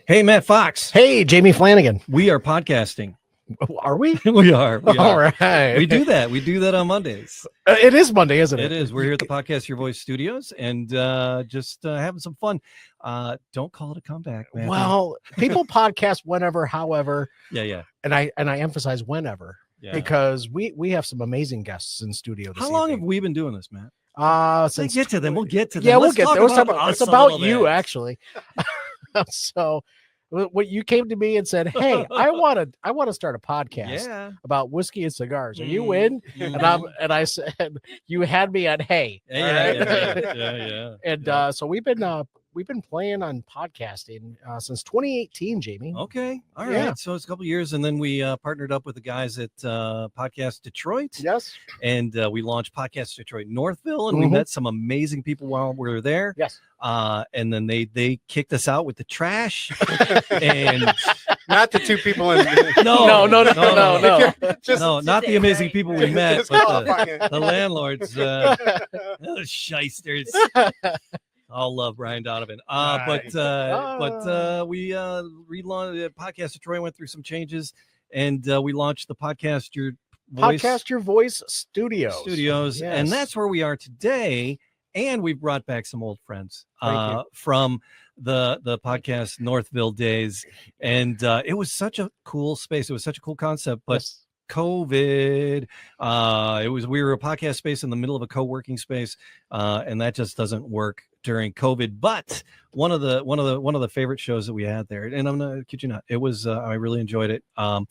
Hey, Matt Fox. Hey, Jamie Flanagan. We are podcasting. Are we? We are. All right. We do that. We do that on Mondays. It is Monday, isn't it? It is. We're here at the Podcast Your Voice studios and just having some fun. Don't call it a comeback, man. Well, people podcast whenever, however. Yeah. And I emphasize whenever because we have some amazing guests in studio this How long evening. have we been doing this, Matt? Since We'll get to them. We'll get to them. Yeah, Let's we'll get there. It's about you, bit. actually. So when you came to me and said, "Hey, I want to start a podcast about whiskey and cigars. Are you in?" And I said, "You had me at hey." Yeah. And so we've been playing on podcasting since 2018, Jamie. Okay. All right. Yeah. So it's a couple of years, and then we partnered up with the guys at Podcast Detroit. Yes. And we launched Podcast Detroit Northville, and we met some amazing people while we were there. Yes. And then they kicked us out with the trash. And not the two people in no, Just not the amazing people we met, Just but the landlords, those shysters. I'll love Brian Donovan. But we relaunched Podcast Detroit, went through some changes, and we launched the Podcast Your Voice Studios. Yes. And that's where we are today. And we've brought back some old friends from the podcast Northville days. And it was such a cool space. It was such a cool concept, but COVID, we were a podcast space in the middle of a co-working space. And that just doesn't work during COVID. But one of the favorite shows that we had there, and I'm not kid you not, it was, I really enjoyed it. All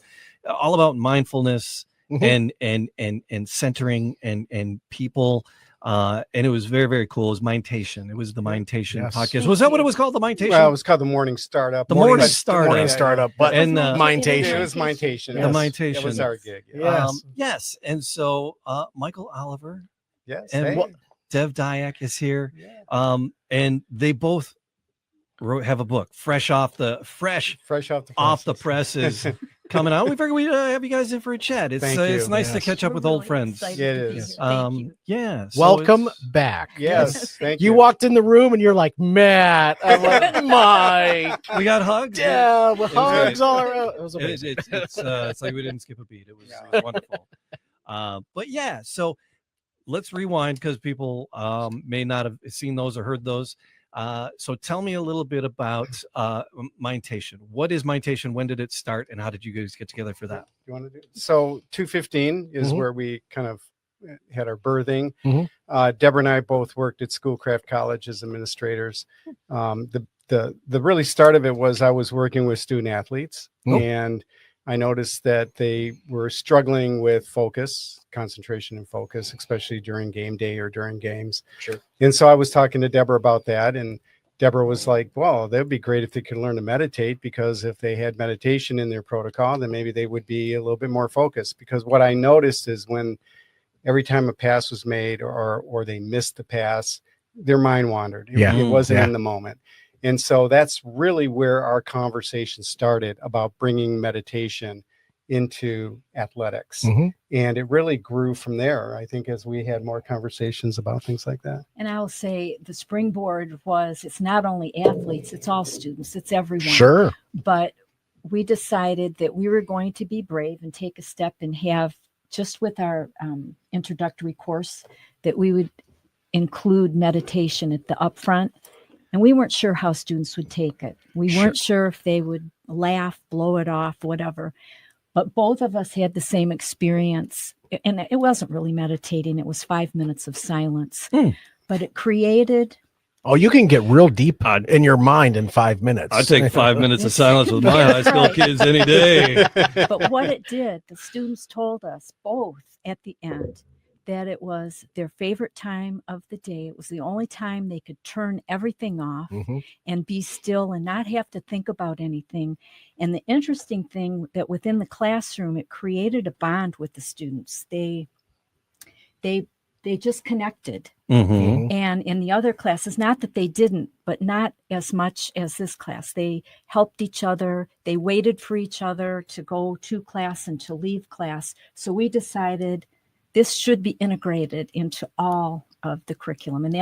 about mindfulness and centering and people. And it was very, very cool. It was Mindation. It was the Mindation podcast. Was that what it was called? The Mindtation? Well, it was called the Morning Startup. The Morning Startup. But Mindation. It was Mindation. The Mindation. It was our gig. Yes. And so Michael Oliver. Yes. And Dev Dyak is here. Yeah. And they both have a book fresh off the presses coming out. We figured we'd have you guys in for a chat. It's nice to catch up with old friends. Yeah, it is. So welcome back. Yes. Thank you. You walked in the room and you're like, Matt. I'm like, Mike. We got hugs. Yeah, hugs all around. It was amazing. It's like we didn't skip a beat. It was wonderful. But yeah, so let's rewind because people may not have seen those or heard those. So tell me a little bit about Mindation. What is Mindation? When did it start? And how did you guys get together for that? You want to do? So 215 is where we kind of had our birthing. Deborah and I both worked at Schoolcraft College as administrators. The really start of it was I was working with student athletes and I noticed that they were struggling with concentration and focus, especially during game day or during games. Sure. And so I was talking to Deborah about that, and Deborah was like, well, that would be great if they could learn to meditate, because if they had meditation in their protocol, then maybe they would be a little bit more focused. Because what I noticed is when every time a pass was made or they missed the pass, their mind wandered. It wasn't in the moment. And so that's really where our conversation started about bringing meditation into athletics. And it really grew from there, I think, as we had more conversations about things like that. And I'll say the springboard it's not only athletes, it's all students, it's everyone. Sure. But we decided that we were going to be brave and take a step and have, just with our introductory course, that we would include meditation at the upfront. And we weren't sure how students would take it. We weren't sure if they would laugh, blow it off, whatever. But both of us had the same experience. And it wasn't really meditating. It was 5 minutes of silence. But it created... Oh, you can get real deep in your mind in 5 minutes. I take 5 minutes of silence with my high school kids any day. But what it did, the students told us both at the end that it was their favorite time of the day. It was the only time they could turn everything off and be still and not have to think about anything. And the interesting thing that within the classroom, it created a bond with the students. They just connected. And in the other classes, not that they didn't, but not as much as this class. They helped each other. They waited for each other to go to class and to leave class. So we decided this should be integrated into all of the curriculum. And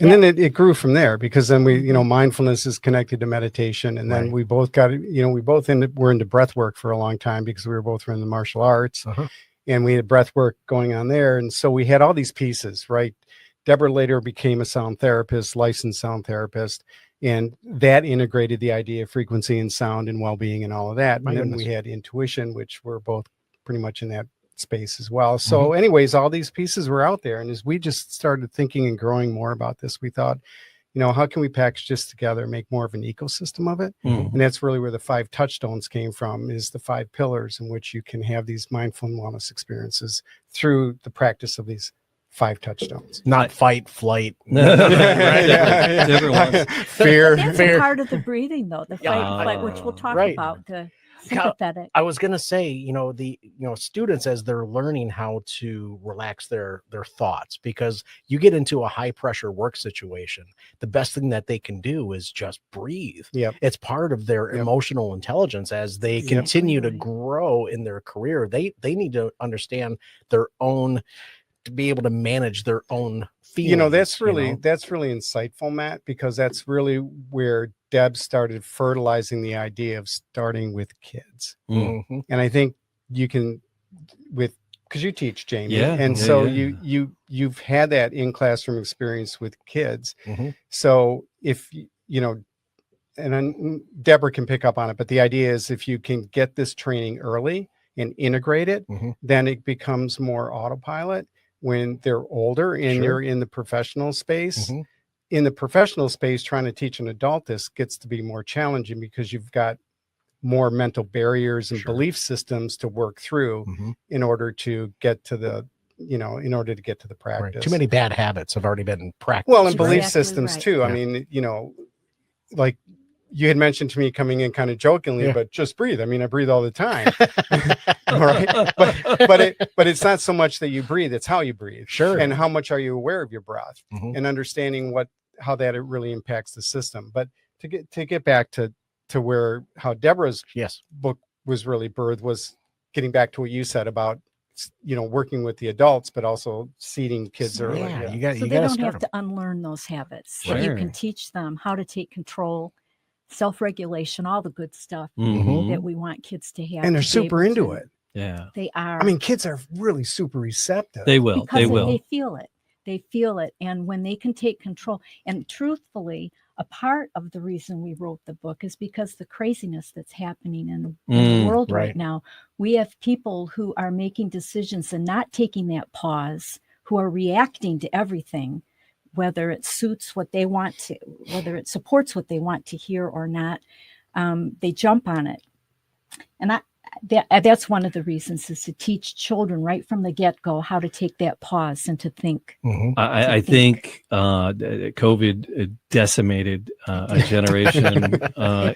And then it grew from there, because then we, mindfulness is connected to meditation. And then we both got, we're into breath work for a long time, because we were both in the martial arts, and we had breath work going on there. And so we had all these pieces, right? Deborah later became a sound therapist, licensed sound therapist, and that integrated the idea of frequency and sound and well-being and all of that. And then we had intuition, which we're both pretty much in that space as well. So anyways, all these pieces were out there. And as we just started thinking and growing more about this, we thought, how can we package this together, make more of an ecosystem of it? And that's really where the 5 touchstones came from, is the 5 pillars in which you can have these mindful and wellness experiences through the practice of these 5 touchstones. Not fight, flight. Fear. That's a part of the breathing, though, the fight and flight, which we'll talk about, the sympathetic. I was going to say, the students, as they're learning how to relax their thoughts, because you get into a high pressure work situation, the best thing that they can do is just breathe. It's part of their emotional intelligence as they continue to grow in their career. They need to understand their own, to be able to manage their own feelings. That's really insightful, Matt, because that's really where Deb started fertilizing the idea of starting with kids. And I think you can, because you teach, Jamie, you've had that in classroom experience with kids. So if and then Deborah can pick up on it, but the idea is, if you can get this training early and integrate it, then it becomes more autopilot when they're older and you're in the professional space. In the professional space, trying to teach an adult this gets to be more challenging, because you've got more mental barriers and belief systems to work through in order to get to the, practice. Too many bad habits have already been practiced. Well, and belief systems too. I mean, like you had mentioned to me coming in kind of jokingly, but just breathe. I mean, I breathe all the time. All right. But it's not so much that you breathe, it's how you breathe. And how much are you aware of your breath, and understanding how that it really impacts the system. But to get back to how Deborah's book was really birthed, was getting back to what you said about, working with the adults, but also seeding kids early. So they don't have to unlearn those habits. So you can teach them how to take control, self-regulation, all the good stuff that we want kids to have. And they're super into it. Yeah. They are. I mean, kids are really super receptive. They will. They will. They feel it. They feel it. And when they can take control, and truthfully, a part of the reason we wrote the book is because the craziness that's happening in the world right now. We have people who are making decisions and not taking that pause, who are reacting to everything, whether it suits what they want to, whether it supports what they want to hear or not. They jump on it. And that's one of the reasons, is to teach children right from the get-go how to take that pause and to think. I think COVID decimated a generation.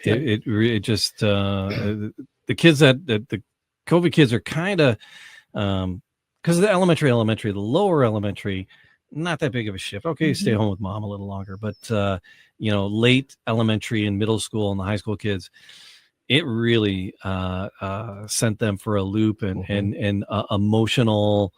It just the kids the COVID kids are kind of, because the elementary, the lower elementary, not that big of a shift. Okay, stay home with mom a little longer, but late elementary and middle school and the high school kids, it really sent them for a loop and emotional,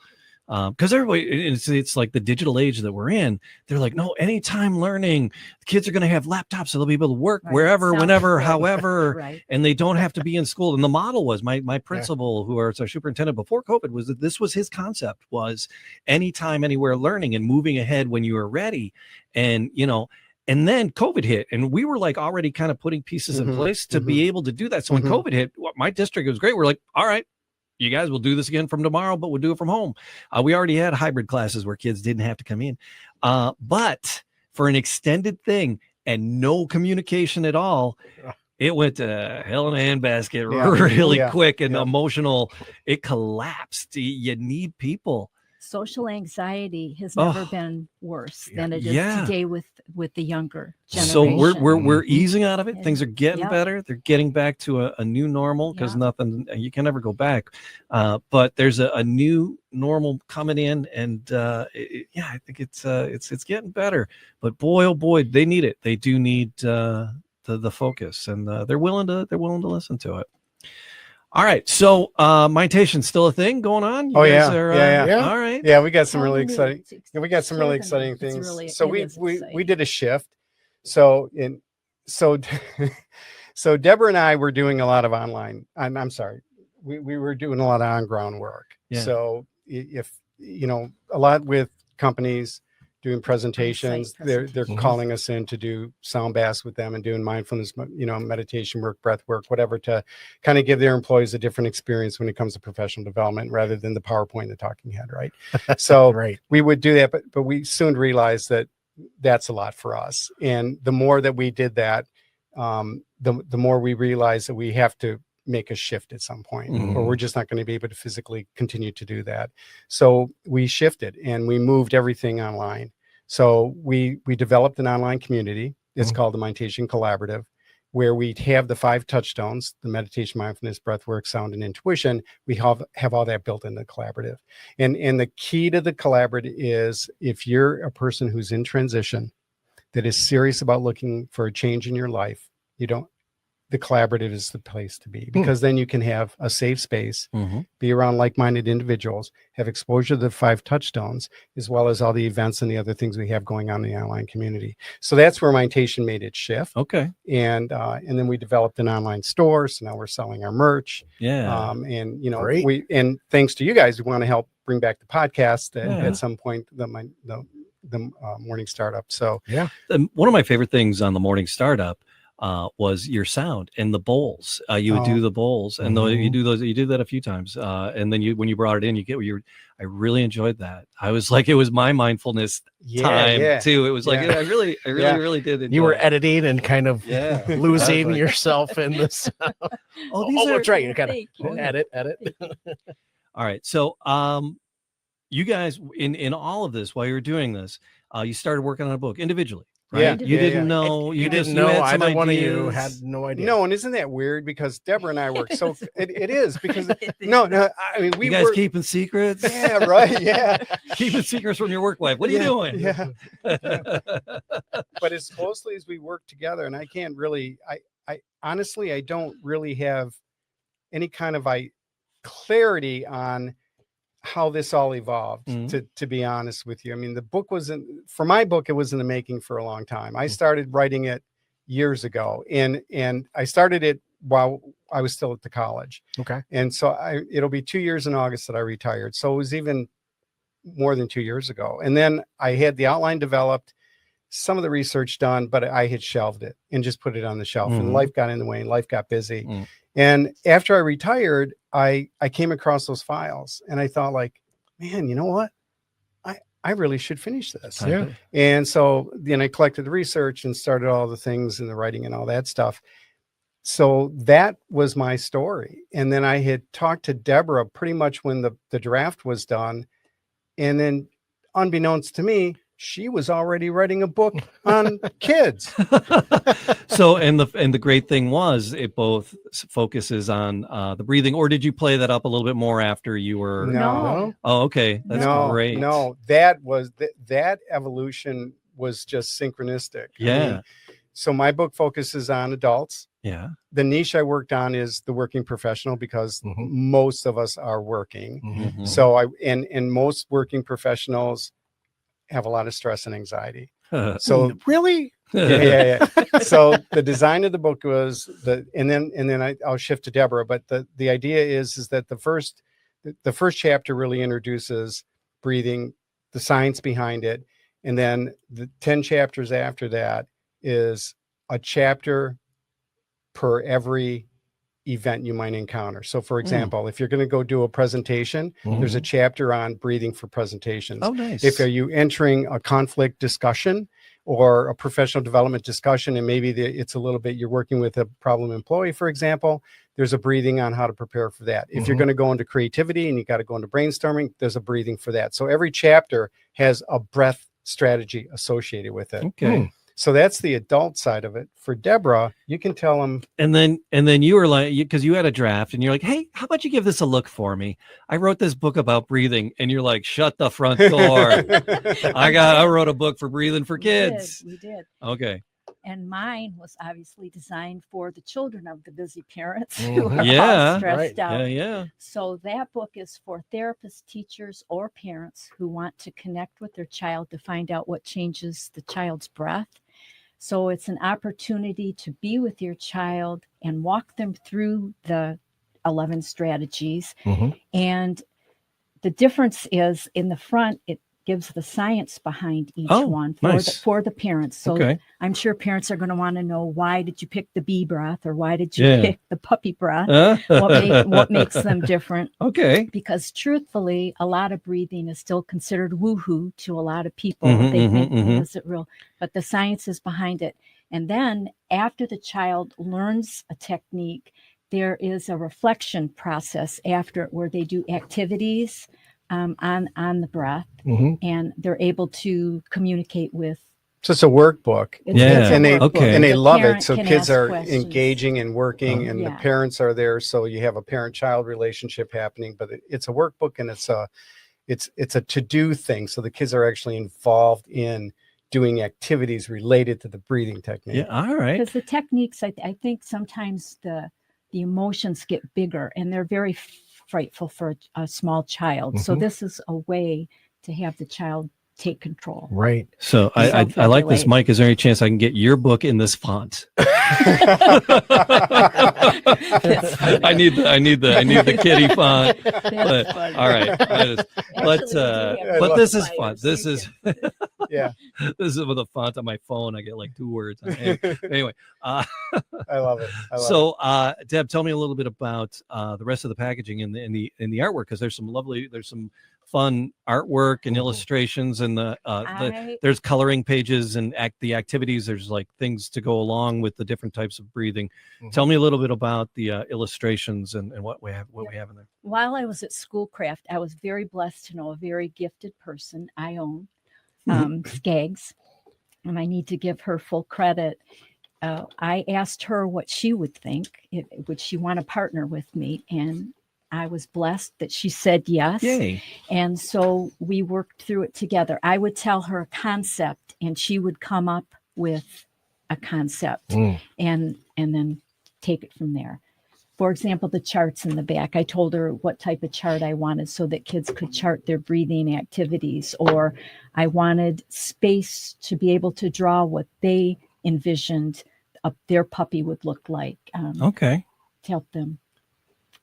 because everybody, it's like the digital age that we're in. They're like, no, anytime learning, the kids are going to have laptops, so they'll be able to work wherever, whenever, however, and they don't have to be in school. And the model was my principal, who was our superintendent before COVID, was that this was his concept, was anytime, anywhere learning and moving ahead when you were ready. And, and then COVID hit, and we were like already kind of putting pieces in place to be able to do that. So when COVID hit, my district was great. We're like, all right, you guys will do this again from tomorrow, but we'll do it from home. We already had hybrid classes where kids didn't have to come in. But for an extended thing and no communication at all, it went to hell in a handbasket really quick and emotional. It collapsed. You need people. Social anxiety has never been worse than it is today with the younger generation. So we're easing out of it. Things are getting better. They're getting back to a new normal, because nothing, you can never go back. But there's a new normal coming in, and I think it's getting better. But boy, oh boy, they need it. They do need the focus, and they're willing to listen to it. All right. So meditation's still a thing going on? You Oh, guys yeah. are, Yeah. All right. Yeah, we got some How really new? exciting. It's We got some really extraordinary. exciting It's things. really- So it is we exciting. did a shift. So so so Deborah and I were doing a lot of online. I'm sorry. We were doing a lot of on ground work. Yeah. So if a lot with companies doing presentations, they're calling us in to do sound baths with them and doing mindfulness, meditation work, breath work, whatever, to kind of give their employees a different experience when it comes to professional development rather than the PowerPoint and the talking head, right? So Right. we would do that, but we soon realized that that's a lot for us. And the more that we did that, the more we realized that we have to make a shift at some point, or we're just not going to be able to physically continue to do that. So we shifted and we moved everything online. So we developed an online community. It's called the Mindation Collaborative, where we have the 5 touchstones: the meditation, mindfulness, breathwork, sound, and intuition. We have all that built in the collaborative. And the key to the collaborative is, if you're a person who's in transition, that is serious about looking for a change in your life, the collaborative is the place to be, because then you can have a safe space, be around like-minded individuals, have exposure to the 5 touchstones, as well as all the events and the other things we have going on in the online community. So that's where Mindation made its shift. Okay. And then we developed an online store. So now we're selling our merch. Yeah. And Great. and thanks to you guys, we want to help bring back the podcast Yeah. at some point, the morning startup. So One of my favorite things on the morning startup was your sound and the bowls. You would do the bowls, and though you do that a few times. And then when you brought it in, I really enjoyed that. I was like, it was my mindfulness time too. It was like, I really did enjoy You were it. editing and kind of losing like- yourself in this. That's right. You kind of edit. All right. So, you guys, in all of this, while you were doing this, you started working on a book individually. Right? Yeah. You didn't know. You just didn't know. had some Either one of you ideas. had no idea. No, and isn't that weird? Because Deborah and I work so it is because no, I mean You guys keeping secrets. Yeah, right. Yeah, keeping secrets from your work wife. What are you doing? Yeah. But as closely as we work together, and I can't really, I honestly, I don't really have any kind of clarity on how this all evolved, to be honest with you. I mean, the book for my book, it was in the making for a long time. I started writing it years ago, and I started it while I was still at the college. Okay. And so it'll be 2 years in August that I retired. So it was even more than 2 years ago. And then I had the outline developed, some of the research done, but I had shelved it and just put it on the shelf, and life got in the way and life got busy. And after I retired, I came across those files and I thought, like, man, you know what? I really should finish this. Yeah. And so then I collected the research and started all the things and the writing and all that stuff. So that was my story. And then I had talked to Deborah pretty much when the draft was done. And then unbeknownst to me, she was already writing a book on kids. So, and the great thing was, it both focuses on the breathing. Or did you play that up a little bit more after you were? No. Oh, okay. That's great. No, that was that evolution was just synchronistic. Yeah. I mean, so my book focuses on adults. Yeah. The niche I worked on is the working professional, because most of us are working. So and most working professionals have a lot of stress and anxiety. So really? Yeah. So the design of the book was and then I'll shift to Deborah, but the idea is that the first chapter really introduces breathing, the science behind it, and then the 10 chapters after that is a chapter per every event you might encounter. So for example, if you're going to go do a presentation, there's a chapter on breathing for presentations. Oh, nice. If are you entering a conflict discussion or a professional development discussion, and maybe it's a little bit, you're working with a problem employee, for example, there's a breathing on how to prepare for that. If you're going to go into creativity and you got to go into brainstorming, there's a breathing for that. So every chapter has a breath strategy associated with it. Okay. So that's the adult side of it. For Deborah, you can tell them. And then you were like, because you had a draft and you're like, hey, how about you give this a look for me? I wrote this book about breathing, and you're like, shut the front door. I wrote a book for breathing for kids. We did. Okay. And mine was obviously designed for the children of the busy parents who are Yeah. all stressed out. Yeah. So that book is for therapists, teachers, or parents who want to connect with their child to find out what changes the child's breath. So it's an opportunity to be with your child and walk them through the 11 strategies. And the difference is in the front, it gives the science behind each one for the parents. So I'm sure parents are going to want to know, why did you pick the bee breath, or why did you pick the puppy breath? What makes them different? Because truthfully, a lot of breathing is still considered woohoo to a lot of people. They think, is it real? But the science is behind it. And then after the child learns a technique, there is a reflection process after it where they do activities on the breath, and they're able to communicate with. So it's a workbook. It's a and they workbook. and they The love it. parent So can kids ask are questions. engaging and working, and the parents are there. So you have a parent-child relationship happening. But it's a workbook, and it's a to-do thing. So the kids are actually involved in doing activities related to the breathing technique. Yeah, all right. Because the techniques, I think sometimes the emotions get bigger, and they're very frightful for a small child. So this is a way to have the child take control. Right. So I like this, Mike. Is there any chance I can get your book in this font? I need the kitty font. But, all right. But this is fun. This is this is with a font on my phone. I get like 2 words. Anyway, I love it. So Deb, tell me a little bit about the rest of the packaging in the artwork, because there's some fun artwork and illustrations, and there's coloring pages and the activities. There's like things to go along with the different types of breathing. Tell me a little bit about the illustrations and what we have in there. While I was at Schoolcraft, I was very blessed to know a very gifted person, Ione Skaggs, and I need to give her full credit. I asked her what she would think. Would she want to partner with me? And I was blessed that she said yes. Yay. And so we worked through it together. I would tell her a concept, and she would come up with a concept and then take it from there. For example, the charts in the back. I told her what type of chart I wanted so that kids could chart their breathing activities, or I wanted space to be able to draw what they envisioned their puppy would look like. To help them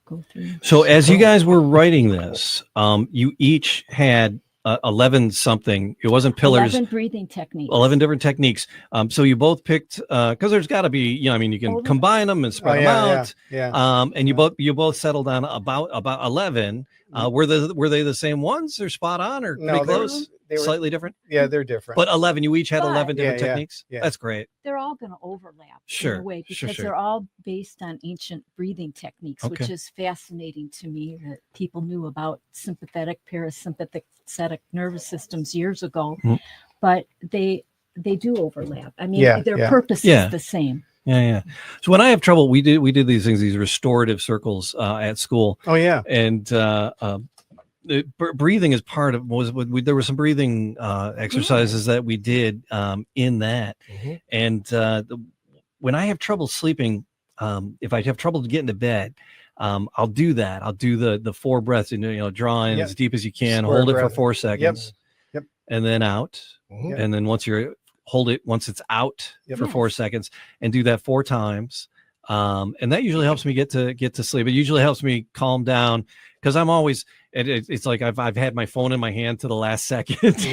go through. So as you guys were writing this, you each had 11 something. It wasn't pillars. 11 breathing techniques. 11 different techniques. So you both picked, because there's got to be, you can combine them and spread them out. And you both settled on about 11. Were they the same ones, or spot on, or pretty close? They were slightly different. Yeah, they're different. But 11, you each had 11 different techniques. Yeah. That's great. They're all going to overlap in a way, because Sure. they're all based on ancient breathing techniques, which is fascinating to me that people knew about sympathetic, parasympathetic nervous systems years ago, but they do overlap. I mean, their purpose is the same. Yeah. So when I have trouble, we did these things, these restorative circles at school. Oh yeah. And breathing is part of there were some breathing exercises that we did in that. And when I have trouble sleeping, if I have trouble getting to bed, I'll do that. I'll do the 4 breaths, and draw in as deep as you can, hold it for 4 seconds, and then out. And then once it's out for 4 seconds, and do that 4 times. And that usually helps me get to sleep. It usually helps me calm down, because I'm always, it's like I've had my phone in my hand to the last second.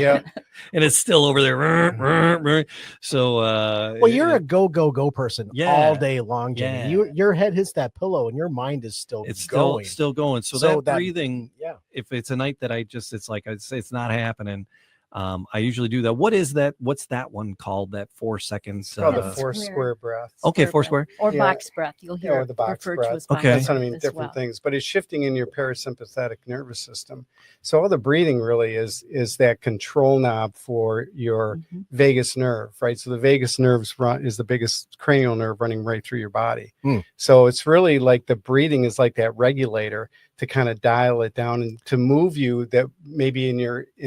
And it's still over there. So well, you're a go person all day long, Jimmy. Your head hits that pillow and your mind is still going. Still going. So that breathing, if it's a night that it's not happening, I usually do that. What is that? What's that one called? That 4 seconds? The 4 square breath. Okay, 4 square. Or box breath. You'll hear the box breath. That's what I mean. Different things, but it's shifting in your parasympathetic nervous system. So all the breathing really is that control knob for your vagus nerve, right? So the vagus nerve is the biggest cranial nerve running right through your body. So it's really like the breathing is like that regulator to kind of dial it down and to move you, that maybe in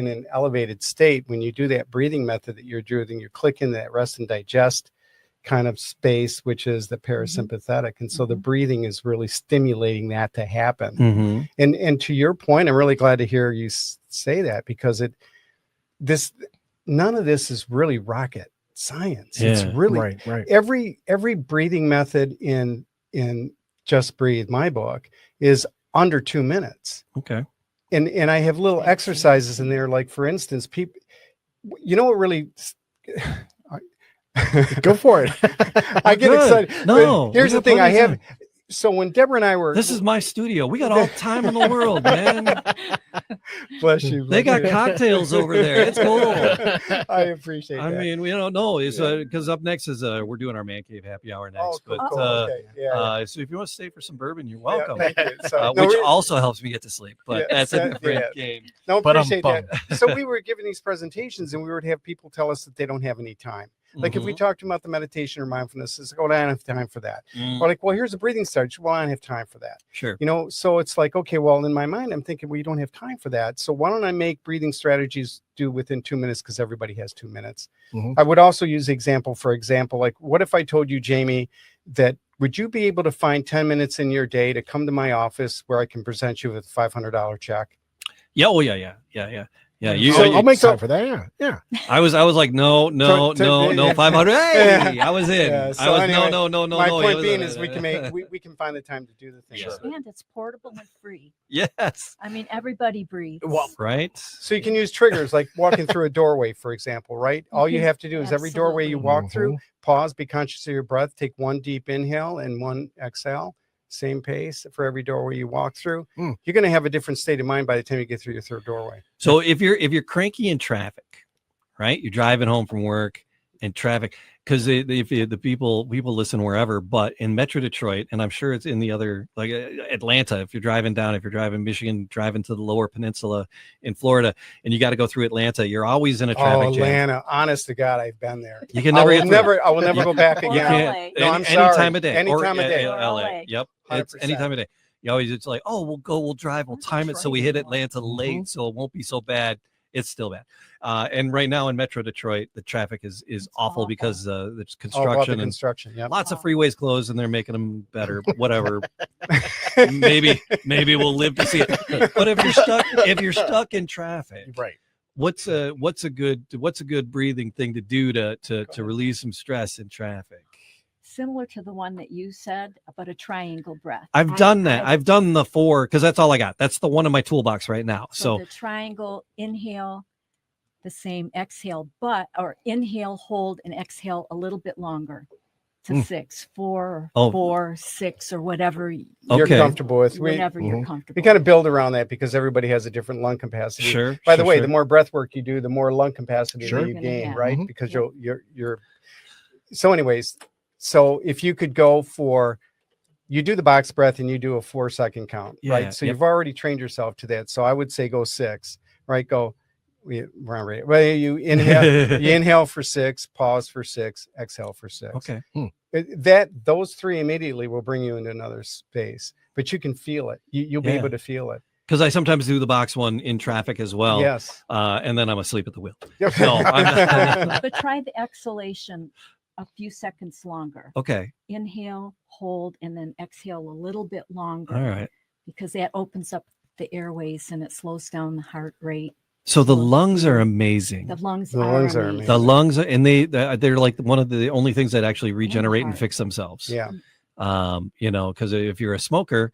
an elevated state. When you do that breathing method that you're doing, you click into that rest and digest kind of space, which is the parasympathetic. And so the breathing is really stimulating that to happen. And to your point, I'm really glad to hear you say that, because none of this is really rocket science. It's really every breathing method in Just Breathe, my book, is under 2 minutes. Okay. And I have little exercises in there, like, for instance, people, you know what really go for it. I get excited. No, here's the thing. I have. So when Deborah and I were, this is my studio. We got all the time in the world, man. Bless you. They got cocktails over there. It's cool. I appreciate that. I mean, we don't know. Is because up next is we're doing our man cave happy hour next. Cool, but cool. Okay. so if you want to stay for some bourbon, you're welcome. Thank you. So, which also helps me get to sleep. But that's a different game. No, appreciate that. So we were giving these presentations, and we would have people tell us that they don't have any time. Like if we talked about the meditation or mindfulness, it's like, oh, I don't have time for that. Or like, well, here's a breathing start. Well, I don't have time for that. Sure. You know, so it's like, okay, well, in my mind, I'm thinking, well, you don't have time for that. So why don't I make breathing strategies do within 2 minutes? Because everybody has 2 minutes. I would also use for example, like, what if I told you, Jamie, that would you be able to find 10 minutes in your day to come to my office where I can present you with a $500 check? Yeah. Oh, yeah. Yeah, I'll make time for that. Yeah. I was like, no, 500. Hey, I was in. Yeah, so I was anyway, no. My point being is we can find the time to do the thing. Sure. And it's portable and free. Yes. I mean, everybody breathes. Well, right. So you can use triggers like walking through a doorway, for example, right? All you have to do is every doorway you walk through, pause, be conscious of your breath, take one deep inhale and one exhale. Same pace for every doorway you walk through. You're going to have a different state of mind by the time you get through your third doorway. So if you're cranky in traffic, right? You're driving home from work and traffic, because the people listen wherever, but in Metro Detroit, and I'm sure it's in the other, like Atlanta, if you're driving Michigan, driving to the Lower Peninsula in Florida, and you got to go through Atlanta, you're always in a traffic jam. Atlanta, honest to God, I've been there. You can I will never go back You again. can't. No, I'm any sorry. time of day. Any time of day. LA. Yep. It's any time of day. You always, it's like, oh, we'll drive, we'll time it so we hit Atlanta late, so it won't be so bad. It's still bad. And right now in Metro Detroit, the traffic is awful because there's construction and lots of freeways closed, and they're making them better. Whatever. maybe we'll live to see it. But if you're stuck in traffic, right? What's a good breathing thing to do to relieve some stress in traffic? Similar to the one that you said, but a triangle breath. I've done that. I've done the 4 because that's all I got. That's the one in my toolbox right now. So the triangle, inhale, the same exhale, or inhale, hold, and exhale a little bit longer to 6, 4, 4, 6, or whatever you're comfortable with. Whatever you're comfortable. We kind of build around that because everybody has a different lung capacity. Sure. By the way, the more breath work you do, the more lung capacity that you gain, right? Because you're. So, anyways. So if you could go you do the box breath and you do a 4-second count, right? So you've already trained yourself to that. So I would say go 6, right? Well, you inhale for 6, pause for 6, exhale for 6. Okay. Those 3 immediately will bring you into another space, but you can feel it. You'll be able to feel it. Because I sometimes do the box one in traffic as well. Yes. And then I'm asleep at the wheel. Yep. No, I'm not. But try the exhalation a few seconds longer. Okay. Inhale, hold, and then exhale a little bit longer. All right. Because that opens up the airways and it slows down the heart rate. So the lungs are amazing. The lungs are amazing. The lungs are, and they're like one of the only things that actually regenerate and fix themselves. Yeah. Because if you're a smoker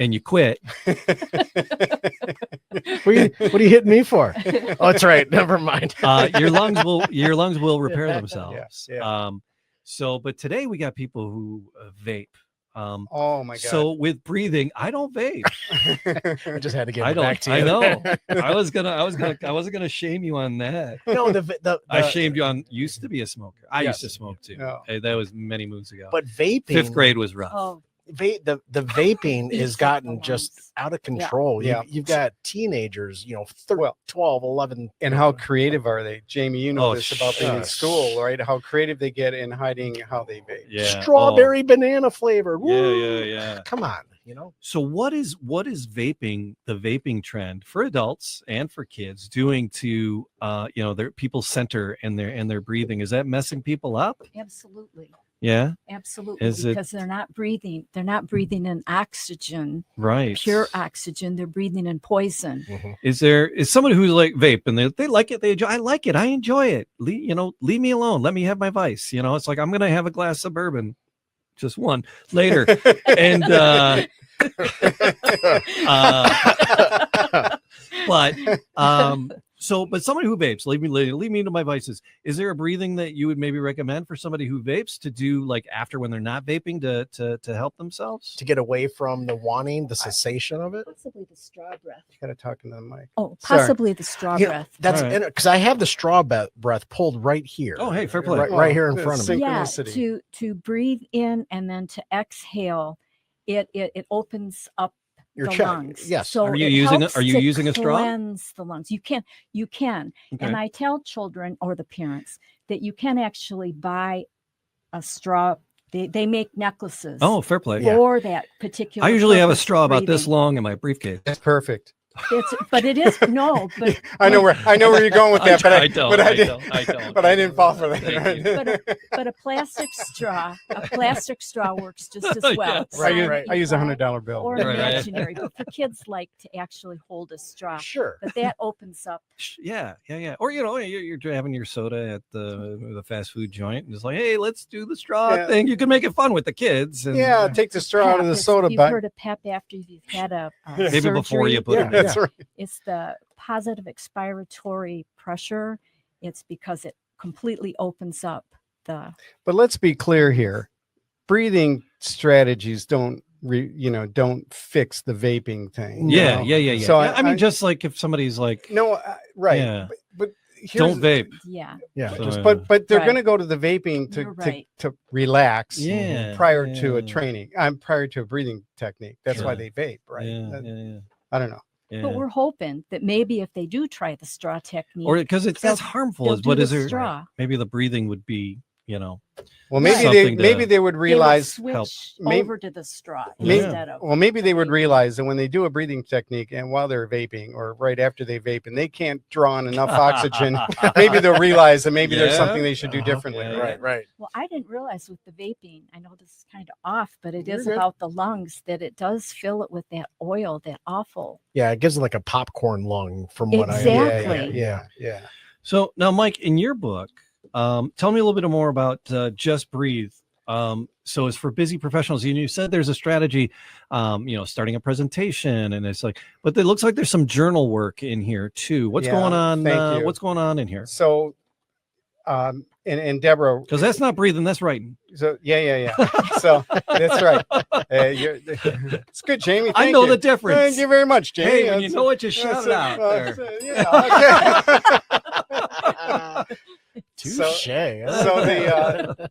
and you quit. What are you hitting me for? Oh, that's right. Never mind. Your lungs will repair themselves. Yeah. But today we got people who vape. Oh my God. So with breathing, I don't vape. I just had to get back to you. I know. I wasn't gonna shame you on that. No, I shamed you on used to be a smoker. I used to smoke too. No. That was many moons ago. But vaping, 5th grade was rough. Oh. The vaping has gotten just out of control. You've got teenagers, 12, 11. And how creative are they? Jamie, you know this about being in school, right? How creative they get in hiding how they vape. Yeah. Strawberry banana flavored. Yeah. Come on. So what is vaping, the vaping trend for adults and for kids doing to their people's center and their breathing? Is that messing people up? Absolutely. Yeah. Absolutely. Because they're not breathing in oxygen. Right. Pure oxygen. They're breathing in poison. Mm-hmm. Is somebody who's like vape and they like it, I like it, I enjoy it. Leave me alone. Let me have my vice. It's like I'm gonna have a glass of bourbon, just one later. And but somebody who vapes, leave me to my vices. Is there a breathing that you would maybe recommend for somebody who vapes to do like after when they're not vaping to help themselves? To get away from the cessation of it? Possibly the straw breath. You got to talk into the mic. Oh, possibly the straw breath. That's because I have the straw breath pulled right here. Oh, hey, fair play. Right here in front of me. Yeah, to breathe in and then to exhale, it opens up your the chest. lungs. Yes. So are you using a straw? Cleanse the lungs. You can. Okay. And I tell children or the parents that you can actually buy a straw. They make necklaces. Oh, fair play. For that particular. I usually have a purpose straw of about this breathing. long in my briefcase. That's perfect. But it is no. But I know where you're going with that, I don't. But I didn't fall for that. But a plastic straw works just as well. Yes. Right. I use a $100 bill. Or Right. imaginary, but for kids like to actually hold a straw. Sure. But that opens up. Yeah. Or you're having your soda at the fast food joint, and it's like, hey, let's do the straw thing. You can make it fun with the kids. And, take the straw out of the soda. You've heard of PEP after you've had a maybe surgery. before you put it in. That's right. It's the positive expiratory pressure. It's because it completely opens up the. But let's be clear here. Breathing strategies don't fix the vaping thing. Yeah. So I mean, just like if somebody's like, no, right. Yeah. But don't vape. Yeah. So, but they're Right. going to go to the vaping to relax. Yeah. Prior to a training. Prior to a breathing technique. That's why Sure. they vape, right? Yeah. I don't know. Yeah. But we're hoping that maybe if they do try the straw technique, or because that's harmful. they'll Is do what the is there? straw. Maybe the breathing would be, Well, maybe Something they would realize. they would help. switch Maybe- over to the straw Maybe- instead of. Well, maybe they would realize that when they do a breathing technique and while they're vaping or right after they vape and they can't draw in enough oxygen, maybe they'll realize that maybe there's Yeah. something they should do differently. Yeah. Right. Well, I didn't realize with the vaping, I know this is kind of off, but it You're is good. about the lungs that it does fill it with that oil, that awful. Yeah, it gives it like a popcorn lung from what Exactly. Yeah. So now, Mike, in your book, tell me a little bit more about Just Breathe. So it's for busy professionals. You said there's a strategy, starting a presentation, and it's like, but it looks like there's some journal work in here too. What's going on? Thank you. What's going on in here? So, and Deborah, Because that's not breathing, that's writing. so yeah. So that's right. It's good, Jamie. I Thank know you. the difference. Thank you very much, Jamie. Hey, when you know it, just shout it out there. Yeah. Okay. Touche. So the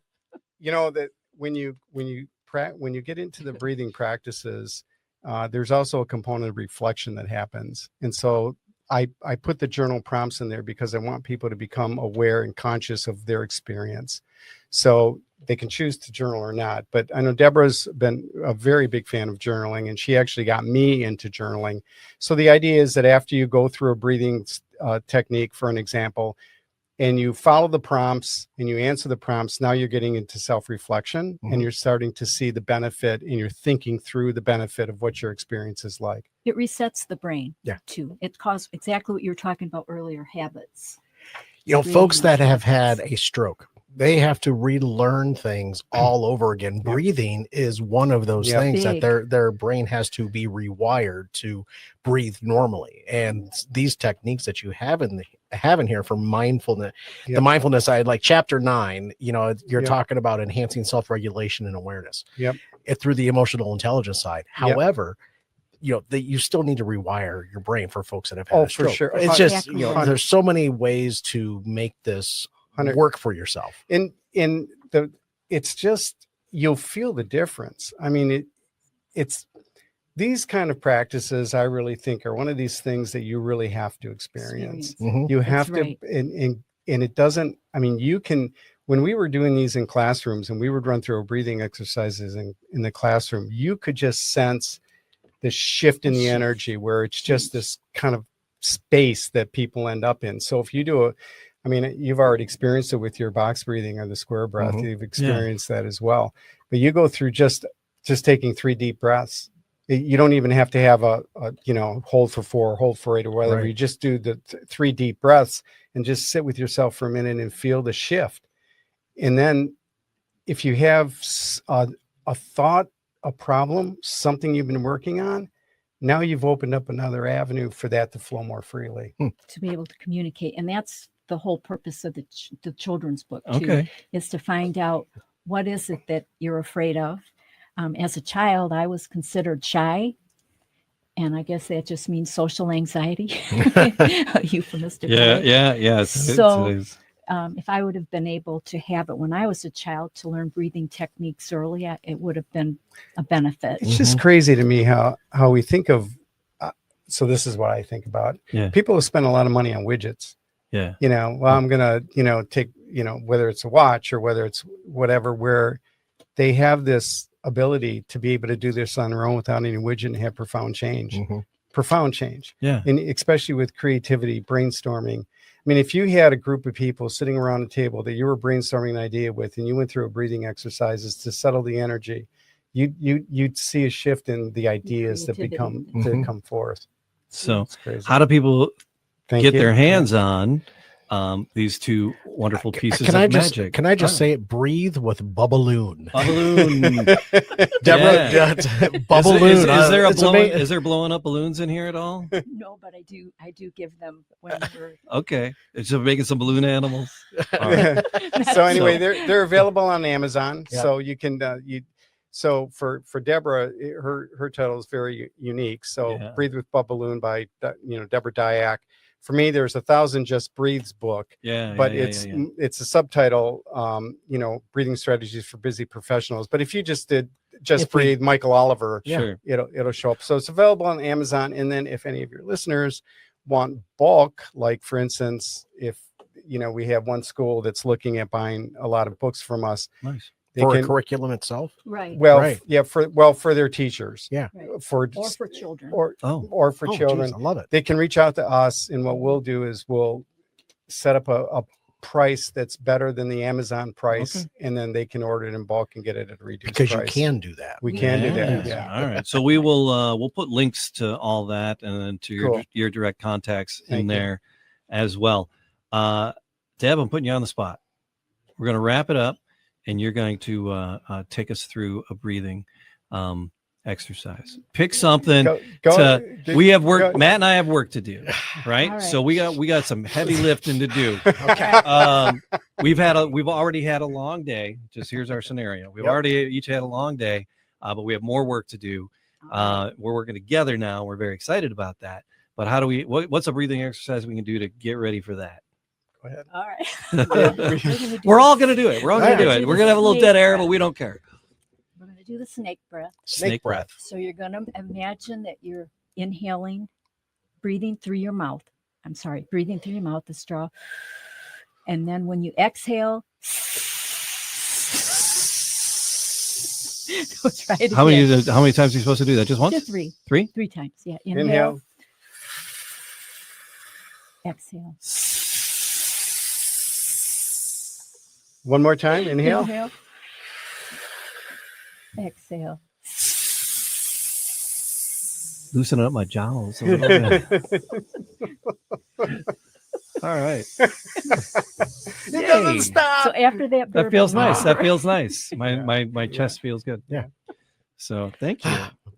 that when you get into the breathing practices, there's also a component of reflection that happens, and so I put the journal prompts in there because I want people to become aware and conscious of their experience. So they can choose to journal or not. But I know Deborah's been a very big fan of journaling, and she actually got me into journaling. So the idea is that after you go through a breathing technique, for an example, and you follow the prompts and you answer the prompts, now you're getting into self-reflection and you're starting to see the benefit and you're thinking through the benefit of what your experience is like. It resets the brain. Yeah. Too. It causes exactly what you were talking about earlier, habits. Folks that have had a stroke, they have to relearn things all over again. Breathing is one of those things that their brain has to be rewired to breathe normally. And these techniques that you have in here for mindfulness, the mindfulness side, like chapter 9, you're talking about enhancing self-regulation and awareness through the emotional intelligence side. However, you still need to rewire your brain for folks that have had a stroke. For sure. It's just, there's so many ways to make this work for yourself. It's just, you'll feel the difference. I mean, it's these kind of practices, I really think, are one of these things that you really have to experience. You have to, and it doesn't, I mean, you can, when we were doing these in classrooms and we would run through breathing exercises in the classroom, you could just sense this shift in the energy where it's just this kind of space that people end up in. So if you do I mean, you've already experienced it with your box breathing or the square breath. You've experienced that as well. But you go through just taking 3 deep breaths. You don't even have to have a hold for 4, hold for 8 or whatever. Right. You just do the 3 deep breaths and just sit with yourself for a minute and feel the shift. And then if you have a thought, a problem, something you've been working on, now you've opened up another avenue for that to flow more freely. To be able to communicate. And that's the whole purpose of the children's book too, is to find out what is it that you're afraid of. As a child, I was considered shy, and I guess that just means social anxiety, euphemistic. Yeah. So if I would have been able to have it when I was a child, to learn breathing techniques early, it would have been a benefit. It's just crazy to me how we think of. So this is what I think about. Yeah. People have spent a lot of money on widgets. Yeah. I'm gonna take whether it's a watch or whether it's whatever, where they have this ability to be able to do this on their own without any widget and have profound change. Profound change. Yeah. And especially with creativity, brainstorming. I mean, if you had a group of people sitting around a table that you were brainstorming an idea with, and you went through a breathing exercises to settle the energy, you'd see a shift in the ideas that come forth. So how do people get their hands on these 2 wonderful pieces of magic? Can I just say it? Breathe with Bubbaloon. Bubbaloon. Deborah, Bubbaloon. Is there blowing up balloons in here at all? No, but I do give them when we're okay. It's just making some balloon animals. All right. So anyway, they're available on Amazon. Yep. So you can so for Deborah, her title is very unique. So Breathe with Bubbaloon by Deborah Dyak. For me, there's 1,000 Just Breathes book. But it's a subtitle, breathing strategies for busy professionals. But if you just did Breathe, Michael Oliver, it'll show up. So it's available on Amazon. And then if any of your listeners want bulk, like for instance, if we have one school that's looking at buying a lot of books from us. Nice. For a curriculum itself, right? Well, for their teachers, or for children, or for children. Geez, I love it. They can reach out to us, and what we'll do is we'll set up a price that's better than the Amazon price, and then they can order it in bulk and get it at a reduced price. Because you can do that. We can do that. Yeah. All right. So we will we'll put links to all that and then to your direct contacts in there as well. Deb, I'm putting you on the spot. We're going to wrap it up. And you're going to take us through a breathing exercise. Pick something. We have work. Matt and I have work to do, right? So we got some heavy lifting to do. Okay. We've already had a long day. Just here's our scenario. We've already each had a long day, but we have more work to do. We're working together now. We're very excited about that. But how do what's a breathing exercise we can do to get ready for that? Go ahead. All right. We're all going to do it. We're all going to do it. We're going to have a little dead air, but we don't care. We're going to do the snake breath. Snake breath. So you're going to imagine that you're inhaling, breathing through your mouth. Breathing through your mouth, the straw. And then when you exhale, try it how many times are you supposed to do that? Just once? Just 3. 3? 3 times. Yeah. Inhale. Exhale. One more time. Inhale. Inhale. Exhale. Loosening up my jowls a little bit. All right. It doesn't stop. So after that feels nice. That feels nice. My chest feels good. Yeah. So thank you.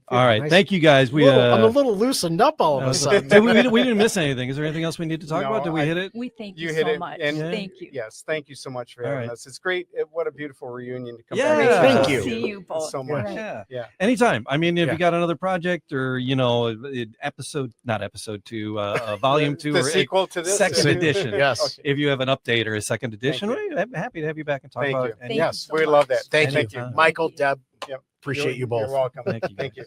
All right. Nice. Thank you guys. I'm a little loosened up all of a sudden. we didn't miss anything. Is there anything else we need to talk about? Did we hit it? We thank you so much. And thank you. Yes. Thank you so much for having us. It's great. What a beautiful reunion to come back. Thank you. See you both so much. Yeah. Anytime. I mean, if you got another project or, not episode 2, volume 2 the or sequel to this second edition. Yes. If you have an update or a second edition, I'm happy to have you back and talk about it. And yes, we love that. Thank you. Michael, Deb. Yep. Appreciate you both. You're welcome. Thank you. Thank you.